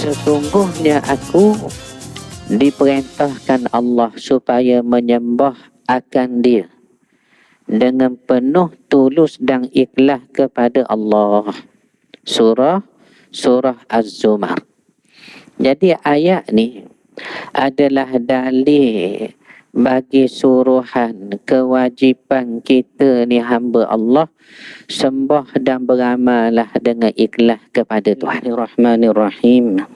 Sesungguhnya aku diperintahkan Allah supaya menyembah akan Dia dengan penuh tulus dan ikhlas kepada Allah. Surah Az-Zumar. Jadi ayat ni adalah dalil bagi suruhan kewajipan kita ni hamba Allah sembah dan beramalah dengan ikhlas kepada Tuhan. Bismillahirrahmanirrahim.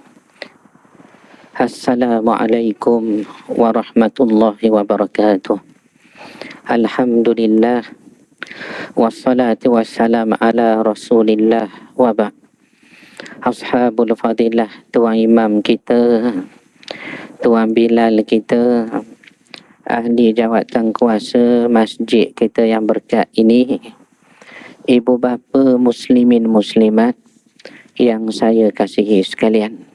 Assalamualaikum warahmatullahi wabarakatuh. Alhamdulillah wassalatu wassalam ala Rasulillah wa ba'd. Ashabul fadilah, tuan imam kita, tuan Bilal kita, ahli jawatan kuasa masjid kita yang berkat ini, ibu bapa muslimin muslimat yang saya kasihi sekalian.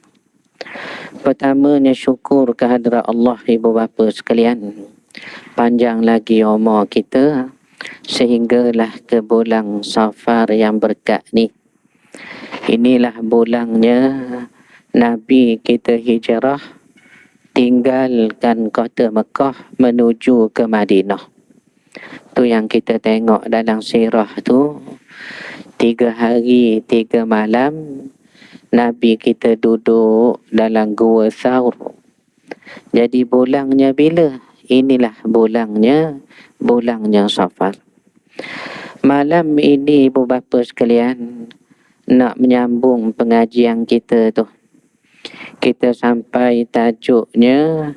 Pertamanya syukur kehadrat Allah ibu bapa sekalian, panjang lagi umur kita sehinggalah ke bulan Safar yang berkat ni. Inilah bulannya Nabi kita hijrah tinggalkan kota Mekah menuju ke Madinah. Tu yang kita tengok dalam sirah tu, 3 hari 3 malam Nabi kita duduk dalam gua Thawr. Jadi bulannya bila? Inilah bulannya Safar. Malam ini ibu bapa sekalian, nak menyambung pengajian kita tu. Kita sampai tajuknya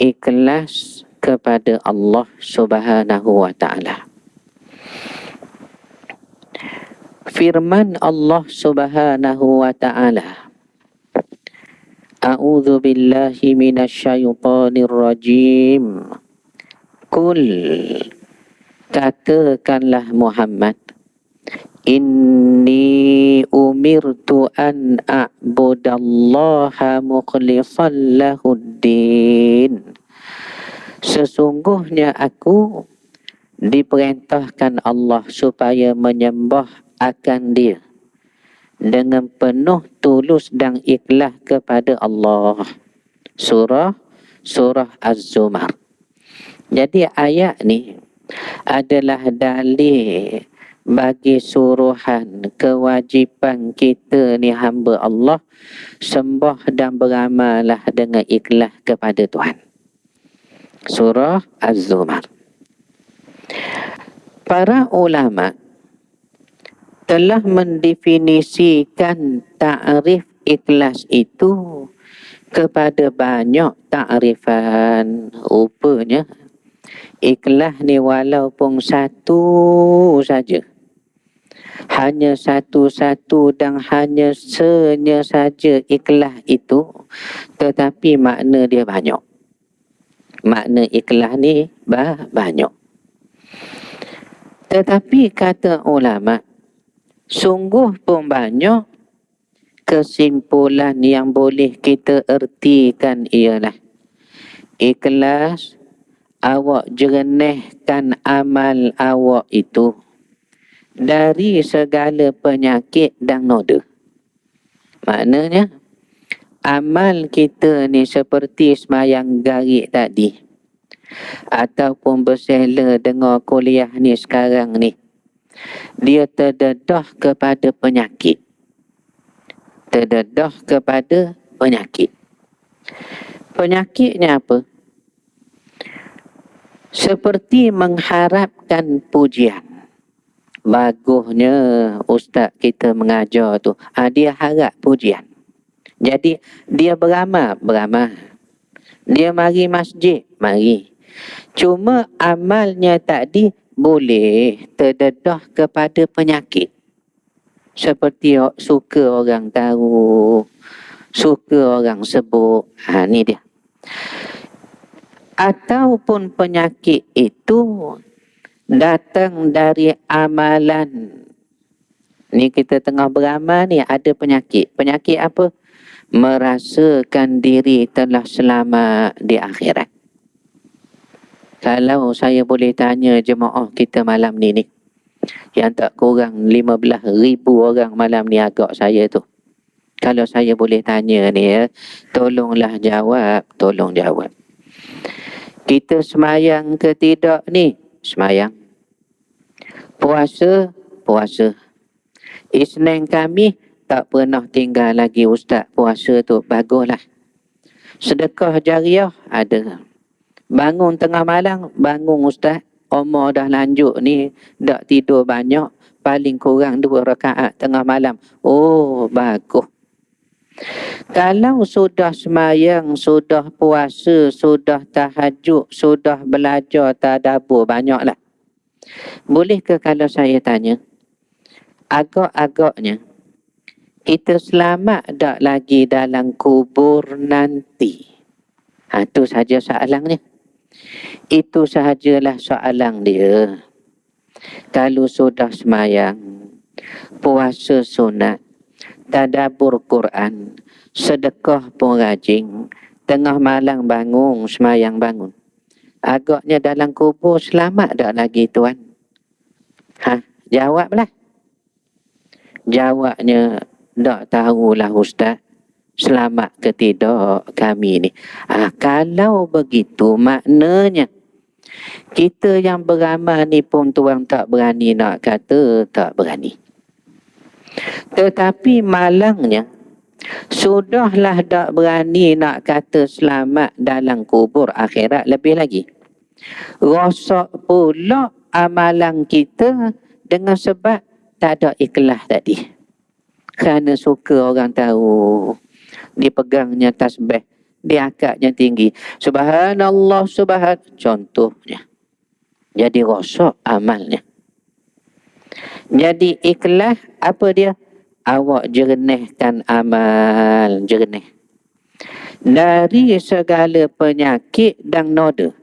ikhlas kepada Allah Subhanahu wa taala. Firman Allah Subhanahu wa taala, A'udzu billahi minasyaitonir rajim. Qul, katakanlah Muhammad, Inni umirtu an a'budallaha mukhlishan lahuddin. Sesungguhnya aku diperintahkan Allah supaya menyembah akan Dia dengan penuh tulus dan ikhlas kepada Allah. Surah Az-Zumar. Jadi ayat ni adalah dalil bagi suruhan kewajipan kita ni hamba Allah sembah dan beramalah dengan ikhlas kepada Tuhan. Surah Az-Zumar. Para ulama telah mendefinisikan ta'rif ikhlas itu kepada banyak ta'rifan. Rupanya ikhlas ni walaupun satu saja, hanya satu-satu dan hanya senya saja ikhlas itu, tetapi makna dia banyak. Makna ikhlas ni banyak. Tetapi kata ulama, sungguh pun banyak kesimpulan yang boleh kita ertikan ialah ikhlas awak jernihkan amal awak itu dari segala penyakit dan noda. Maknanya amal kita ni seperti semayang garik tadi, ataupun bersela dengar kuliah ni sekarang ni, dia terdedah kepada penyakit. Terdedah kepada penyakit. Penyakitnya apa? Seperti mengharapkan pujian. Bagusnya ustaz kita mengajar tu, dia harap pujian. Jadi dia beramal. Dia mari masjid, mari. Cuma amalnya tadi boleh terdedah kepada penyakit. Seperti suka orang tahu, suka orang sebut. Ni dia. Ataupun penyakit itu datang dari amalan. Ni kita tengah beramal ni ada penyakit. Penyakit apa? Merasakan diri telah selamat di akhirat. Kalau saya boleh tanya jemaah kita malam ni, yang tak kurang 15,000 orang malam ni agak saya tu. Kalau saya boleh tanya ni ya, tolonglah jawab, tolong jawab. Kita semayang ke tidak ni? Semayang. Puasa? Puasa. Isnin Khamis tak pernah tinggal lagi ustaz puasa tu. Baguslah. Sedekah jariah ada. Bangun tengah malam, bangun ustaz. Umur dah lanjut ni, tak tidur banyak. Paling kurang 2 rakaat tengah malam. Oh, bagus. Kalau sudah semayang, sudah puasa, sudah tahajud, sudah belajar tadabbur, banyaklah. Boleh ke kalau saya tanya, agak-agaknya, kita selamat tak lagi dalam kubur nanti? Itu saja soalannya. Itu sahajalah soalan dia. Kalau sudah semayang, puasa sunat, tadabbur Quran, sedekah pun rajin, tengah malam bangun, semayang bangun. Agaknya dalam kubur selamat tak lagi tuan? Jawablah. Jawabnya, tak tahulah ustaz. Selamat ke tidak kami ni. Kalau begitu maknanya kita yang beramal ni pun tuan tak berani nak kata tak berani. Tetapi malangnya sudahlah tak berani nak kata selamat dalam kubur akhirat, lebih lagi rosak pula amalan kita dengan sebab tak ada ikhlas tadi. Kerana suka orang tahu dipegangnya tasbih, diangkatnya tinggi, subhanallah contohnya. Jadi rosak amalnya. Jadi ikhlas apa dia? Awak jernihkan amal, jernih dari segala penyakit dan noda.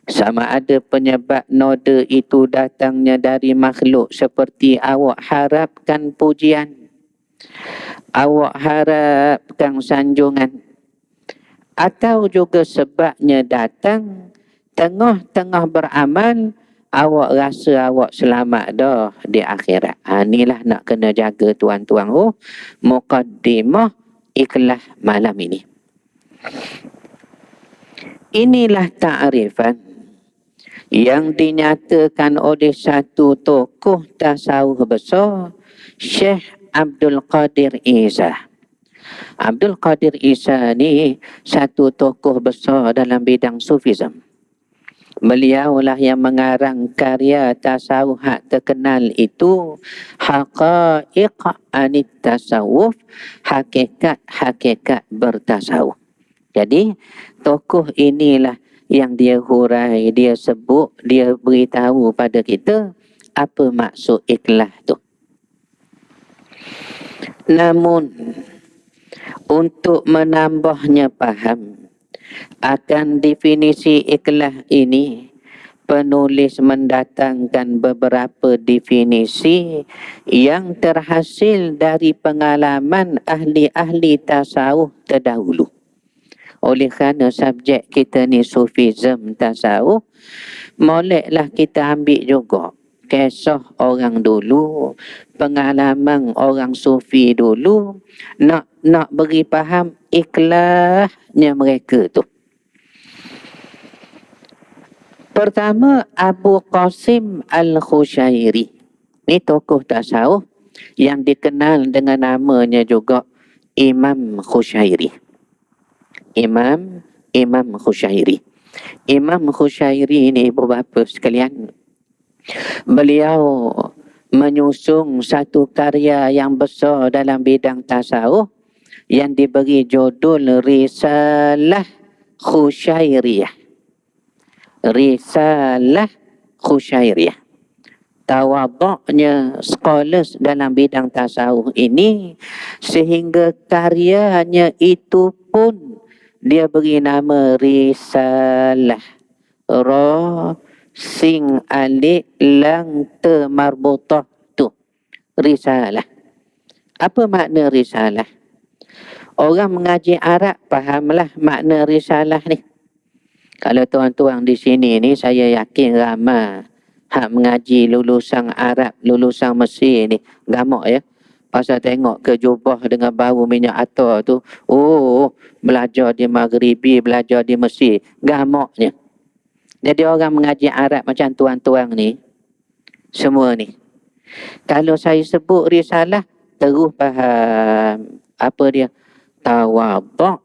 Sama ada penyebab noda itu datangnya dari makhluk seperti awak harapkan pujian, awak harapkan sanjungan, atau juga sebabnya datang tengah-tengah beramal, awak rasa awak selamat dah di akhirat. Inilah nak kena jaga tuan-tuan. Muqaddimah ikhlas malam ini. Inilah ta'rifan yang dinyatakan oleh satu tokoh tasawuf besar, Syekh Abdul Qadir Isa. Abdul Qadir Isa ni satu tokoh besar dalam bidang sufism. Beliaulah yang mengarang karya tasawuf terkenal itu, Haqaiq Anit Tasawuf, hakikat-hakikat bertasawuf. Jadi tokoh inilah yang dia hurai, dia sebut, dia beritahu pada kita apa maksud ikhlas tu. Namun untuk menambahnya faham akan definisi ikhlas ini, penulis mendatangkan beberapa definisi yang terhasil dari pengalaman ahli-ahli tasawuf terdahulu. Oleh kerana subjek kita ni sufism tasawuf, moleklah kita ambil juga kisah orang dulu, pengalaman orang sufi dulu, nak beri faham ikhlasnya mereka tu. Pertama, Abu Qasim Al-Khushairi. Ni tokoh tasawuf yang dikenal dengan namanya juga Imam Khushairi. Imam Khushairi. Imam Khushairi ini ibu bapa sekalian, beliau menyusung satu karya yang besar dalam bidang tasawuf yang diberi judul Risalah Khushairiyah. Risalah Khushairiyah. Tawaduknya scholars dalam bidang tasawuf ini sehingga karyanya itu pun dia beri nama Risalah. Ra sing alif lang te marbutah tu. Risalah. Apa makna risalah? Orang mengaji Arab fahamlah makna risalah ni. Kalau tuan-tuan di sini ni, saya yakin ramai hak mengaji lulusan Arab, lulusan Mesir ni, gamak ya. Pasal tengok ke jubah dengan bau minyak atar tu. Oh, belajar di Maghribi, belajar di Mesir. Gamaknya. Jadi orang mengaji Arab macam tuan-tuan ni. Semua ni. Kalau saya sebut risalah, terus faham. Apa dia? Tawaduk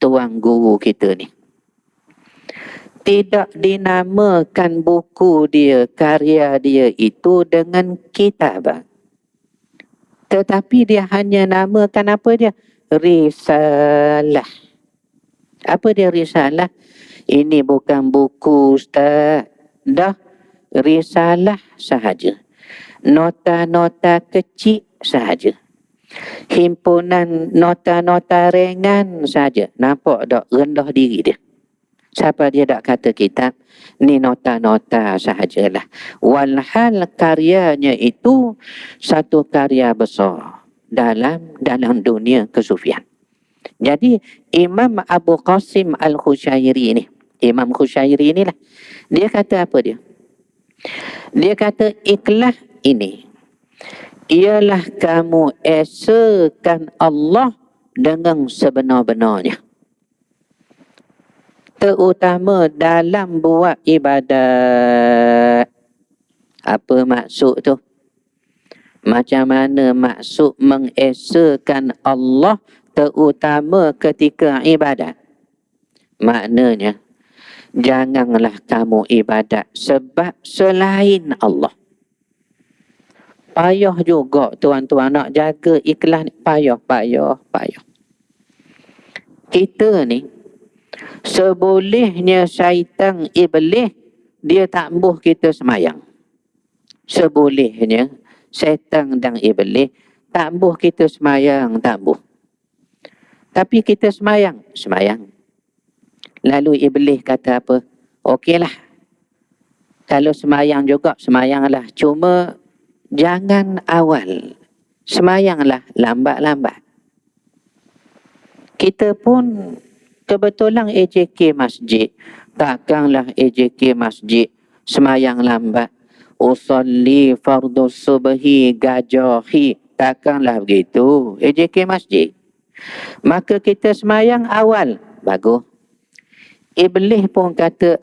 tuan guru kita ni. Tidak dinamakan buku dia, karya dia itu dengan kitab. Tetapi dia hanya namakan apa dia? Risalah. Apa dia risalah? Ini bukan buku, Ustaz. Dah, risalah sahaja. Nota-nota kecil sahaja. Himpunan nota-nota ringan sahaja. Nampak tak rendah diri dia? Siapa dia tak kata kitab? Ni nota-nota sahajalah. Walhal karyanya itu satu karya besar dalam dunia kesufian. Jadi Imam Abu Qasim Al-Khusyairi ni, Imam Khusyairi ni lah, dia kata apa dia? Dia kata ikhlas ini ialah kamu esakan Allah dengan sebenar-benarnya. Terutama dalam buat ibadat. Apa maksud tu? Macam mana maksud mengesakan Allah terutama ketika ibadat? Maknanya, janganlah kamu ibadat sebab selain Allah. Payah juga tuan-tuan nak jaga ikhlas ni. Payah. Kita ni, sebolehnya syaitan iblis, dia tak embuh kita semayang. Sebolehnya syaitan dan iblis tak embuh kita semayang, tak embuh. Tapi kita semayang. Lalu iblis kata apa? Okeylah. Kalau semayang juga, semayanglah. Cuma jangan awal. Semayanglah lambat-lambat. Kita pun kebetulan AJK masjid. Takkanlah AJK masjid semayang lambat. Usalli fardhu subhi gajahi. Takkanlah begitu. AJK masjid. Maka kita semayang awal. Bagus. Iblis pun kata,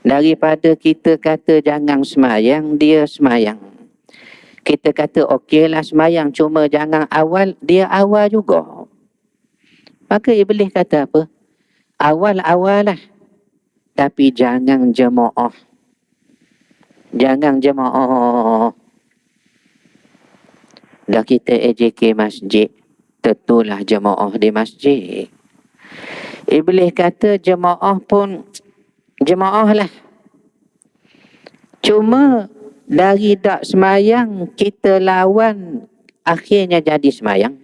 daripada kita kata jangan semayang, dia semayang. Kita kata okeylah semayang, cuma jangan awal, dia awal juga. Maka iblis kata apa? Awal-awal lah. Tapi jangan jemaah. Jangan jemaah. Dah kita AJK masjid, tentulah jemaah di masjid. Iblis kata jemaah pun jemaah lah. Cuma dari tak semayang kita lawan, akhirnya jadi semayang.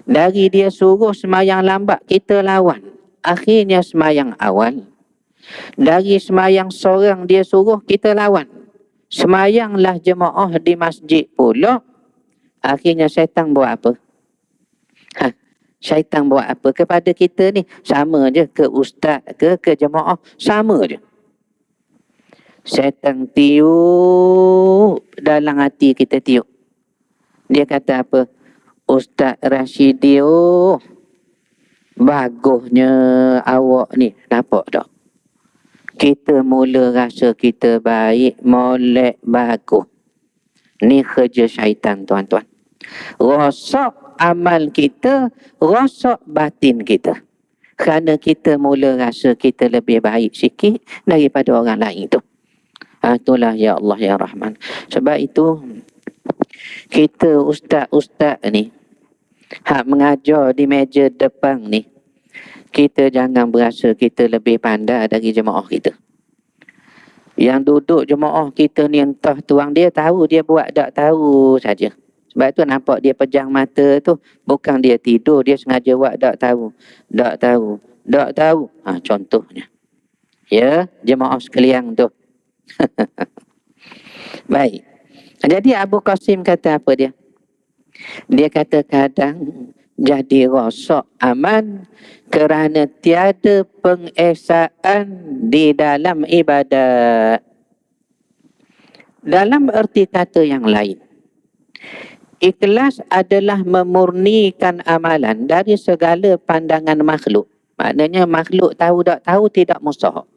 Dari dia suruh semayang lambat, kita lawan, akhirnya semayang awal. Dari semayang seorang dia suruh, kita lawan. Semayanglah jemaah di masjid pula. Akhirnya syaitan buat apa? Syaitan buat apa kepada kita ni? Sama je, ke ustaz ke jemaah, sama je. Syaitan tiup dalam hati kita, tiup. Dia kata apa? Ustaz Rashidi, bagusnya awak ni. Nampak tak? Kita mula rasa kita baik, molek bagus. Ni kerja syaitan, tuan-tuan. Rosak amal kita, rosak batin kita. Kerana kita mula rasa kita lebih baik sikit daripada orang lain tu. Itulah ya Allah ya Rahman. Sebab itu kita ustaz-ustaz ni, hak mengajar di meja depan ni, kita jangan berasa kita lebih pandai dari jemaah kita. Yang duduk jemaah kita ni entah tuang dia tahu, dia buat tak tahu saja. Sebab tu nampak dia pejang mata tu, bukan dia tidur, dia sengaja buat tak tahu. Contohnya. Ya, jemaah sekalian tu. Baik. Jadi Abu Qasim kata apa dia? Dia kata kadang jadi rosak aman kerana tiada pengesaan di dalam ibadat. Dalam erti kata yang lain, Ikhlas adalah memurnikan amalan dari segala pandangan makhluk. Maknanya makhluk tahu tak tahu tidak mustahak.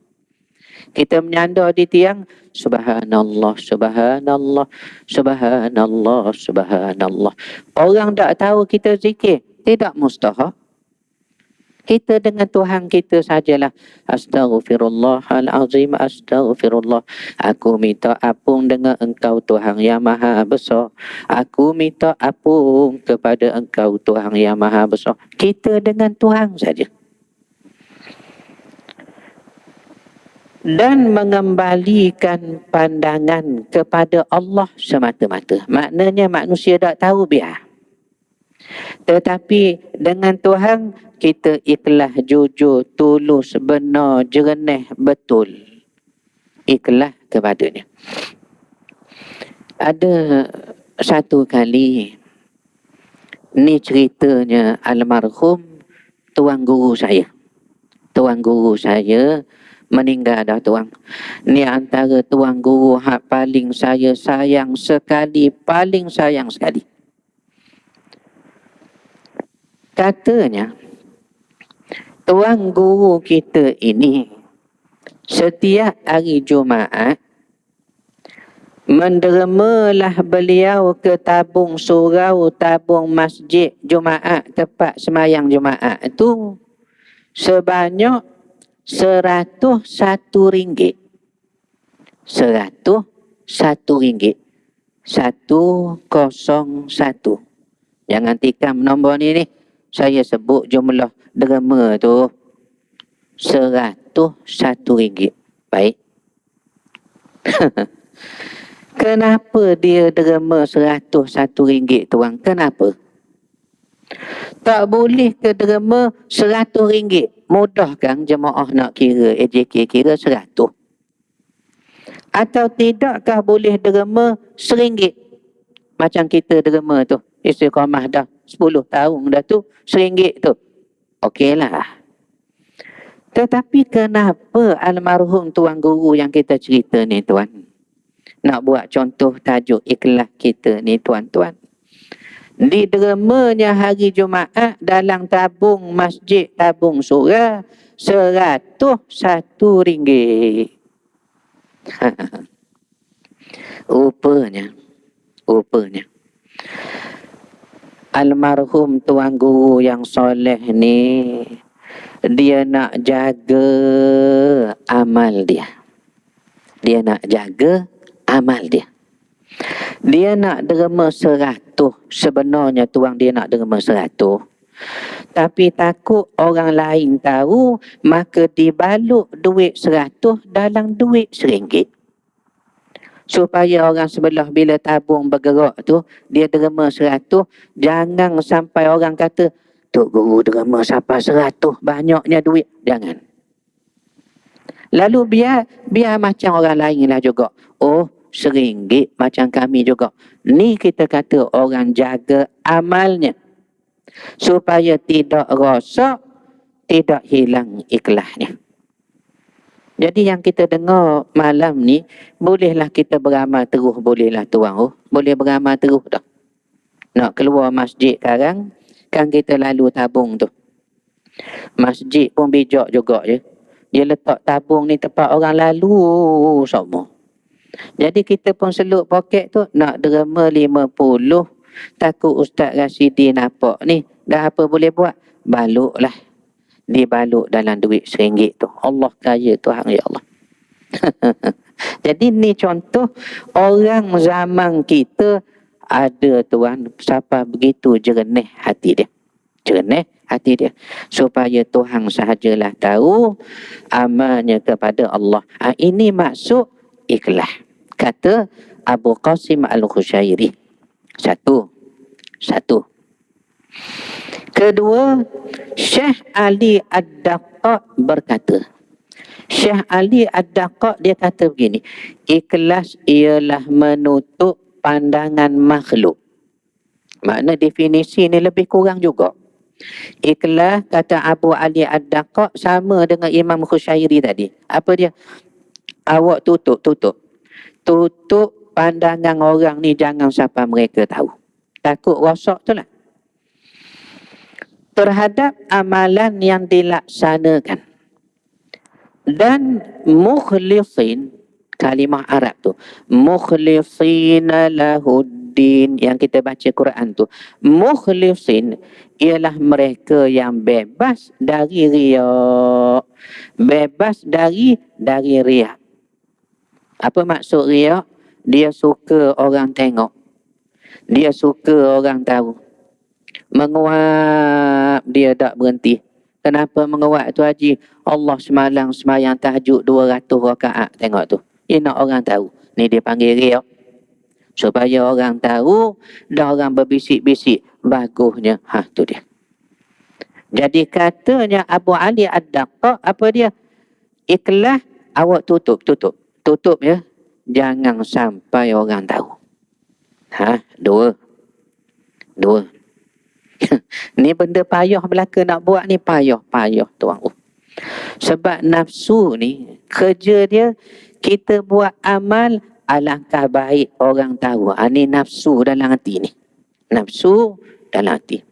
Kita menyandar di tiang, subhanallah, subhanallah, subhanallah, subhanallah. Orang tak tahu kita zikir, tidak mustahak. Kita dengan Tuhan kita sajalah. Astaghfirullahalazim, astaghfirullah. Aku minta ampun dengan Engkau Tuhan yang Maha Besar. Aku minta ampun kepada Engkau Tuhan yang Maha Besar. Kita dengan Tuhan saja. Dan mengembalikan pandangan kepada Allah semata-mata. Maknanya manusia tak tahu biar. Tetapi dengan Tuhan kita ikhlas, jujur, tulus, benar, jernih, betul. Ikhlas kepadanya. Ada satu kali, ni ceritanya almarhum tuan guru saya. Tuan guru saya meninggal dah tuan. Ni antara tuan guru hak paling saya sayang sekali, paling sayang sekali. Katanya, tuan guru kita ini setiap hari Jumaat mendermalah beliau ke tabung surau, tabung masjid Jumaat, tempat semayang Jumaat itu sebanyak RM101. RM101. 101. Jangan tikam nombor ni. Saya sebut jumlah derma tu RM101. Baik. Kenapa dia derma RM101 tuan? Kenapa? Tak boleh ke derma RM100? Mudah kan jemaah nak kira, AJK kira 100. Atau tidakkah boleh derma RM1? Macam kita derma tu. Istiqamah dah 10 tahun dah tu. RM1 tu. Okeylah. Tetapi kenapa almarhum tuan guru yang kita cerita ni tuan? Nak buat contoh tajuk ikhlas kita ni tuan-tuan. Di dermanya hari Jumaat dalam tabung masjid, tabung surau, RM101. Rupanya almarhum tuan guru yang soleh ni, dia nak jaga amal dia. Dia nak jaga amal dia. Dia nak derma 100. Sebenarnya tuan dia nak derma 100. Tapi takut orang lain tahu, maka dibalut duit 100 dalam duit RM1. Supaya orang sebelah bila tabung bergerak tu, dia derma 100. Jangan sampai orang kata, Tok Guru derma sampai 100, banyaknya duit. Jangan. Lalu biar macam orang lain lah juga. Oh, RM1 macam kami juga. Ni kita kata orang jaga amalnya. Supaya tidak rosak, tidak hilang ikhlasnya. Jadi yang kita dengar malam ni, bolehlah kita beramal terus, bolehlah tuan. Oh, boleh beramal terus dah. Nak keluar masjid sekarang, kan kita lalu tabung tu. Masjid pun bijak juga je. Dia letak tabung ni tempat orang lalu semua. Jadi kita pun seluk poket tu, nak derma 50. Takut Ustaz Rasidi nampak ni. Dah apa boleh buat? Baluk lah. Dibaluk dalam duit RM1 tu. Allah kaya Tuhan ya Allah. Jadi ni contoh orang zaman kita ada tuan, siapa begitu jernih hati dia. Jernih hati dia. Supaya Tuhan sahajalah tahu amalnya kepada Allah. Ini maksud ikhlas. Kata Abu Qasim Al-Khusyairi. Satu. Kedua, Syekh Ali Ad-Daqqaq berkata. Syekh Ali Ad-Daqqaq dia kata begini. Ikhlas ialah menutup pandangan makhluk. Makna definisi ni lebih kurang juga. Ikhlas kata Abu Ali Ad-Daqqaq sama dengan Imam Khusyairi tadi. Apa dia? Awak tutup pandangan orang ni jangan sampai mereka tahu. Takut rosak tu lah. Terhadap amalan yang dilaksanakan. Dan mukhlisin, kalimah Arab tu, mukhlisina lahuddin, yang kita baca Quran tu, mukhlisin ialah mereka yang bebas dari riak. Bebas dari riak. Apa maksud riak? Dia suka orang tengok. Dia suka orang tahu. Menguap dia tak berhenti. Kenapa menguap tu Haji? Allah semalam semayang tahajud 200 rakaat. Tengok tu. Dia nak orang tahu. Ni dia panggil riak. Supaya orang tahu dan orang berbisik-bisik. Bagusnya. Tu dia. Jadi katanya Abu Ali Ad-Daqqaq, apa dia? Ikhlas, awak tutup. Tutup ya. Jangan sampai orang tahu. Dua. Ni benda payah belaka nak buat ni, payah tuan. Sebab nafsu ni, kerja dia, kita buat amal, alangkah baik orang tahu. Ni nafsu dalam hati ni. Nafsu dalam hati.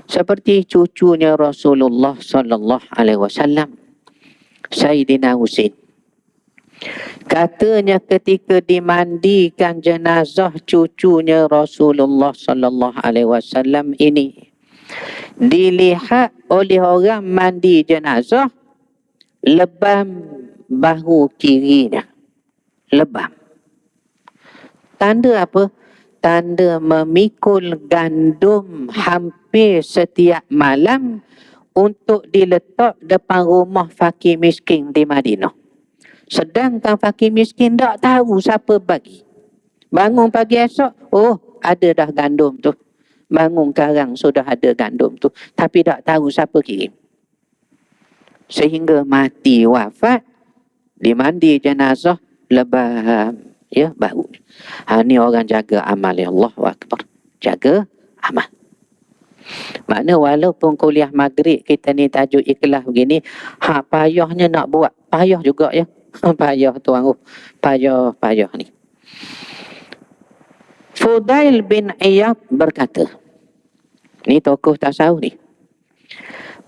Seperti cucunya Rasulullah sallallahu alaihi wasallam, Sayyidina Husain. Katanya ketika dimandikan jenazah cucunya Rasulullah sallallahu alaihi wasallam ini, dilihat oleh orang mandi jenazah lebam bahu kirinya. Lebam. Tanda apa? Tanda memikul gandum hampir setiap malam untuk diletak depan rumah fakir miskin di Madinah. Sedangkan fakir miskin tak tahu siapa bagi. Bangun pagi esok, ada dah gandum tu. Bangun karang sudah ada gandum tu. Tapi tak tahu siapa kirim. Sehingga mati wafat, dimandi jenazah, lebam bau. Ni orang jaga amal, ya Allahu Akbar. Jaga amal. Makna walaupun kuliah maghrib kita ni tajuk ikhlas begini, payahnya nak buat. Payah juga ya. Payah tuan. Payah ni. Fudail bin Iyad berkata, ni tokoh tasawuf ni,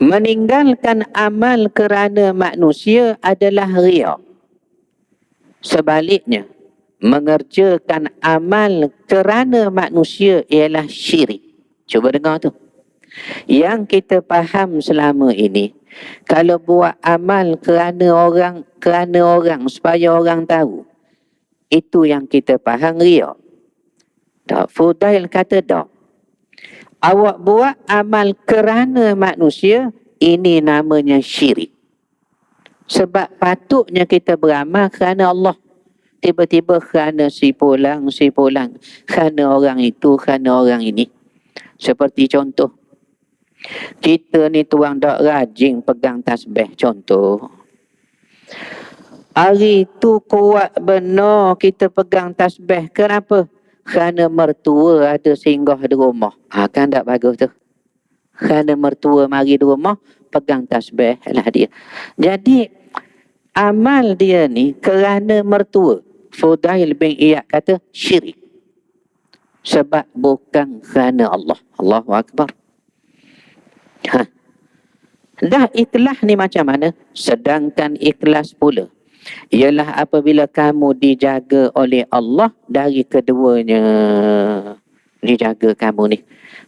meninggalkan amal kerana manusia adalah riya. Sebaliknya, mengerjakan amal kerana manusia ialah syirik. Cuba dengar tu. Yang kita faham selama ini, kalau buat amal kerana orang supaya orang tahu, itu yang kita faham riya. Tak, Fudail kata tak. Awak buat amal kerana manusia, ini namanya syirik. Sebab patutnya kita beramal kerana Allah. Tiba-tiba kerana si pulang, kerana orang itu, kerana orang ini. Seperti contoh, kita ni tuang tak rajin pegang tasbih, contoh. Hari tu kuat benar kita pegang tasbih. Kenapa? Kerana mertua ada singgah di rumah. Kan tak bagus tu. Kerana mertua mari di rumah, pegang tasbih lah dia. Jadi, amal dia ni kerana mertua. Fudail bin Iyad kata syirik. Sebab bukan kerana Allah. Allahu Akbar. Dah ikhlas ni macam mana? Sedangkan ikhlas pula ialah apabila kamu dijaga oleh Allah dari keduanya. Dijaga kamu ni.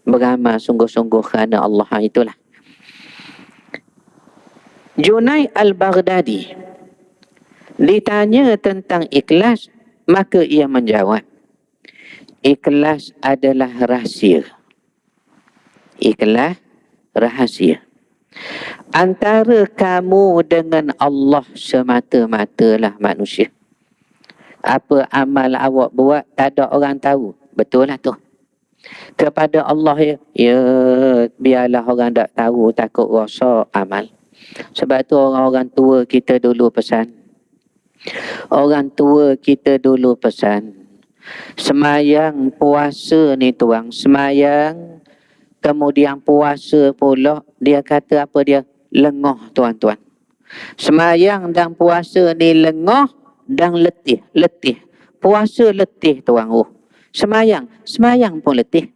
Beramal sungguh-sungguh kerana Allah. Itulah. Junaid al-Baghdadi ditanya tentang ikhlas, maka ia menjawab, ikhlas adalah rahsia. Ikhlas rahsia. Antara kamu dengan Allah semata-matalah manusia. Apa amal awak buat, tak ada orang tahu. Betul lah tu. Kepada Allah ya biarlah orang tak tahu, takut rosak amal. Sebab tu orang-orang tua kita dulu pesan. Semayang puasa ni tuang, semayang kemudian puasa pula, dia kata apa dia? Lengah tuan-tuan. Semayang dan puasa ni lengah dan letih. Puasa letih tuan. Semayang pun letih.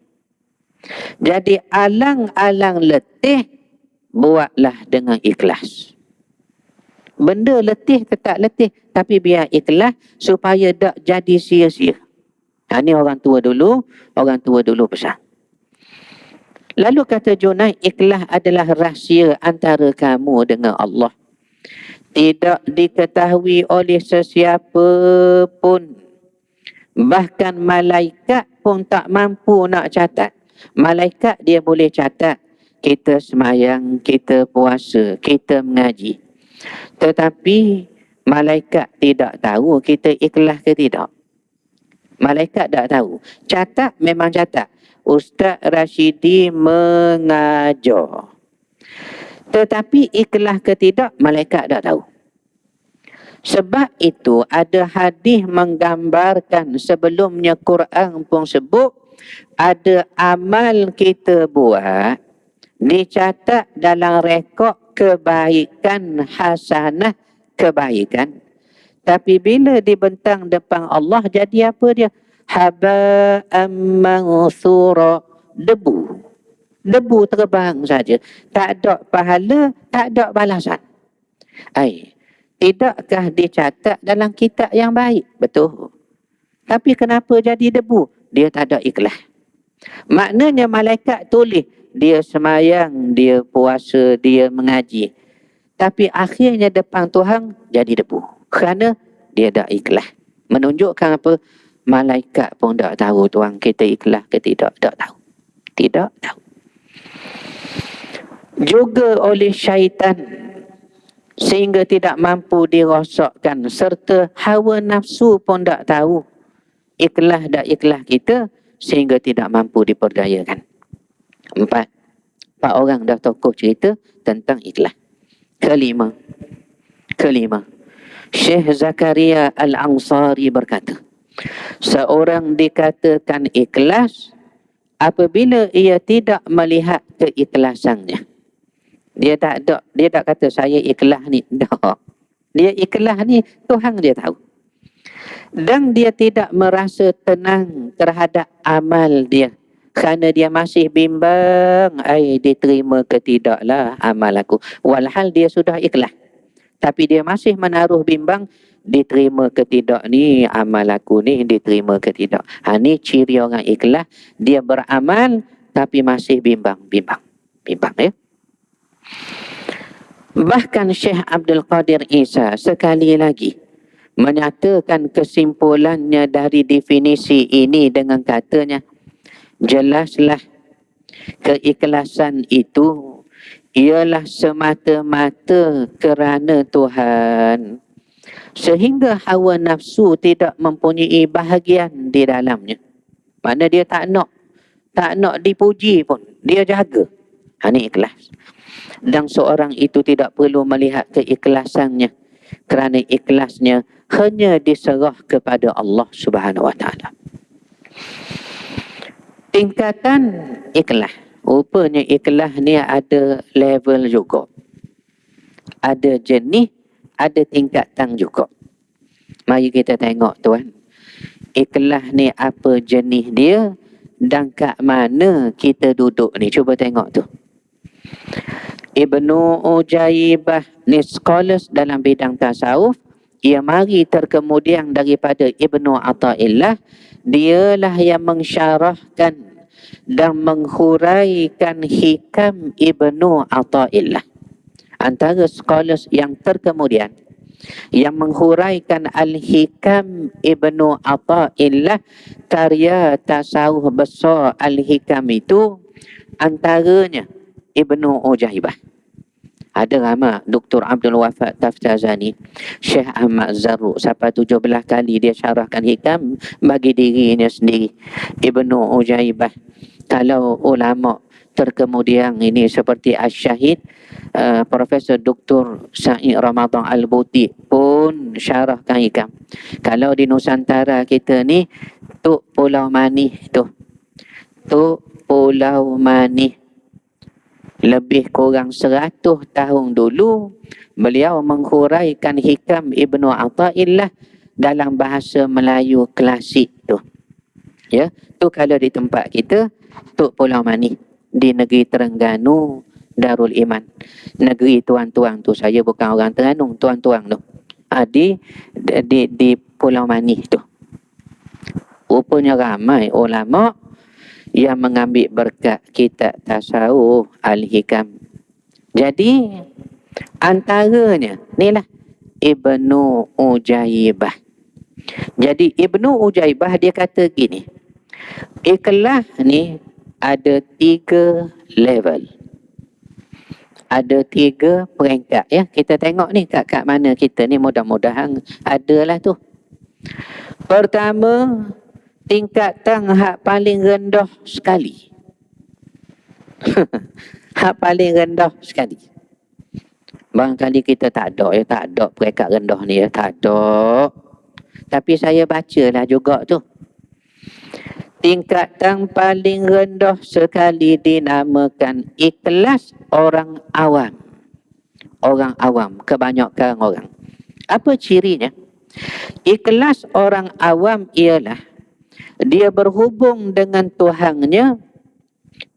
Jadi alang-alang letih, buatlah dengan ikhlas. Benda letih tetap letih, tapi biar ikhlas supaya tak jadi sia-sia. Ini orang tua dulu pesan. Lalu kata Junaid, ikhlas adalah rahsia antara kamu dengan Allah. Tidak diketahui oleh sesiapa pun. Bahkan malaikat pun tak mampu nak catat. Malaikat dia boleh catat kita semayang, kita puasa, kita mengaji. Tetapi malaikat tidak tahu kita ikhlas ke tidak. Malaikat tak tahu. Catat memang catat. Ustaz Rashidi mengajar. Tetapi ikhlas ke tidak, malaikat tak tahu. Sebab itu ada hadis menggambarkan, sebelumnya Quran pun sebut, ada amal kita buat dicatat dalam rekod kebaikan, hasanah kebaikan. Tapi bila dibentang depan Allah, jadi apa dia? Haba'am mansura, debu terbang saja. Tak ada pahala, tak ada balasan. Tidakkah dicatat dalam kitab yang baik? Betul. Tapi kenapa jadi debu? Dia tak ada ikhlas. Maknanya malaikat tulis, dia semayang, dia puasa, dia mengaji. Tapi akhirnya depan Tuhan jadi debu. Kerana dia tak ikhlas. Menunjukkan apa? Malaikat pun tak tahu Tuhan kita ikhlas ke tidak. Tak tahu. Tidak tahu. Juga oleh syaitan, sehingga tidak mampu dirosakkan. Serta hawa nafsu pun tak tahu ikhlas tak ikhlas kita, sehingga tidak mampu diperdayakan. Empat orang dah tokoh cerita tentang ikhlas. Kelima, Syekh Zakaria Al-Ansari berkata, seorang dikatakan ikhlas apabila ia tidak melihat keikhlasannya. Dia tak kata saya ikhlas ni. Tak. Dia ikhlas ni Tuhan dia tahu. Dan dia tidak merasa tenang terhadap amal dia. Kerana dia masih bimbang, diterima ke tidaklah amal aku. Walhal dia sudah ikhlas. Tapi dia masih menaruh bimbang, diterima ke tidak ni amal aku ni, diterima ke tidak. Ni ciri orang ikhlas. Dia beramal tapi masih bimbang ya. Bahkan Syekh Abdul Qadir Isa sekali lagi menyatakan kesimpulannya dari definisi ini dengan katanya, jelaslah keikhlasan itu ialah semata-mata kerana Tuhan, sehingga hawa nafsu tidak mempunyai bahagian di dalamnya. Mana dia tak nak dipuji pun, dia jaga. Ini ikhlas. Dan seorang itu tidak perlu melihat keikhlasannya, kerana ikhlasnya hanya diserah kepada Allah Subhanahu Wa Taala. Tingkatan ikhlas. Rupanya ikhlas ni ada level juga. Ada jenis, ada tingkatan juga. Mari kita tengok tuan. Ikhlas ni apa jenis dia dan kat mana kita duduk ni. Cuba tengok tu. Ibnu Ujaibah ni scholars dalam bidang tasawuf. Ia mari terkemudian daripada Ibnu Athaillah. Dialah yang mensyarahkan dan menghuraikan hikam Ibnu Athaillah. Antara scholars yang terkemudian yang menghuraikan Al-Hikam Ibnu Athaillah, karya tasawuf besar Al-Hikam itu, antaranya Ibnu Ujaibah. Ada ramai Dr. Abdul Wafat Taftazani, Syekh Ahmad Zarruq, sampai 17 kali dia syarahkan hikam bagi dirinya sendiri. Ibnu Ujaibah. Kalau ulama terkemudian ini seperti Asy-Syahid, Profesor Dr. Sa'id Ramadan Al-Buti pun syarahkan hikam. Kalau di Nusantara kita ni, Tok Pulau Manih tu. Tok Pulau Manih. Lebih kurang 100 tahun dulu, beliau menghuraikan hikam Ibnu Athaillah dalam bahasa Melayu klasik tu. Ya, tu kalau di tempat kita, Tok Pulau Manis di negeri Terengganu, Darul Iman. Negeri tuan-tuan tu, saya bukan orang Terengganu, tuan-tuan tu. Di Pulau Manis tu. Rupanya ramai ulama yang mengambil berkat kitab tasawuf Al-Hikam. Jadi antaranya inilah Ibnu Ujaibah. Jadi Ibnu Ujaibah dia kata gini, ikhlas ni ada 3 level. Ada 3 peringkat ya. Kita tengok ni kat mana kita ni, mudah-mudahan adalah tu. Pertama, tingkatan hak paling rendah sekali. Hak paling rendah sekali. Barangkali kita tak ada peringkat rendah ni ya, tak ada. Tapi saya bacalah juga tu. Tingkatan paling rendah sekali dinamakan ikhlas orang awam. Orang awam, kebanyakan orang. Apa cirinya? Ikhlas orang awam ialah dia berhubung dengan Tuhannya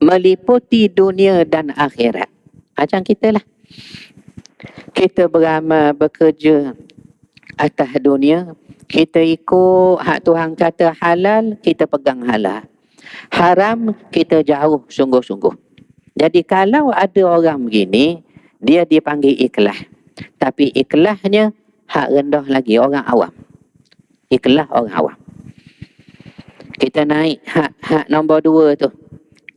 meliputi dunia dan akhirat. Macam kita lah. Kita beramal, bekerja atas dunia. Kita ikut hak Tuhan kata halal, kita pegang halal. Haram, kita jauh sungguh-sungguh. Jadi kalau ada orang begini, dia dipanggil ikhlas. Tapi ikhlasnya hak rendah lagi, orang awam. Ikhlas orang awam. Kita naik hak nombor 2 tu.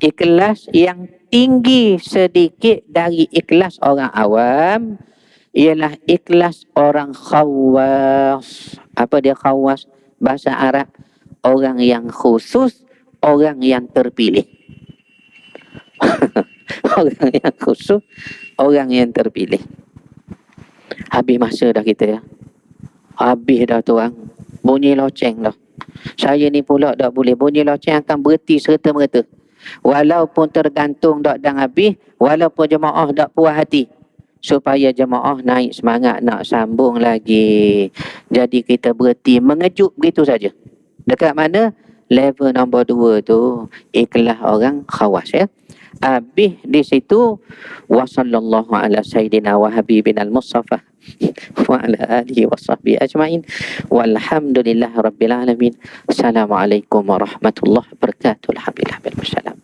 Ikhlas yang tinggi sedikit dari ikhlas orang awam ialah ikhlas orang khawas. Apa dia khawas? Bahasa Arab, orang yang khusus, orang yang terpilih. Orang yang khusus, orang yang terpilih. Habis masa dah kita ya. Habis dah tuan. Bunyi loceng dah. Saya ni pula tak boleh. Bunyi loceng akan berhenti serta-merta. Walaupun tergantung tak dan habis, walaupun jemaah tak puas hati, supaya jemaah naik semangat nak sambung lagi. Jadi kita berhenti mengejut begitu saja. Dekat mana? Level nombor 2 tu, ikhlas orang khawas ya. Habis di situ, wa sallallahu ala sayyidina wa habibina al-Mustafa wa ala alihi wa sahbihi ajma'in walhamdulillah rabbil alamin. Assalamualaikum warahmatullahi wabarakatuh. Alhamdulillah bil salam.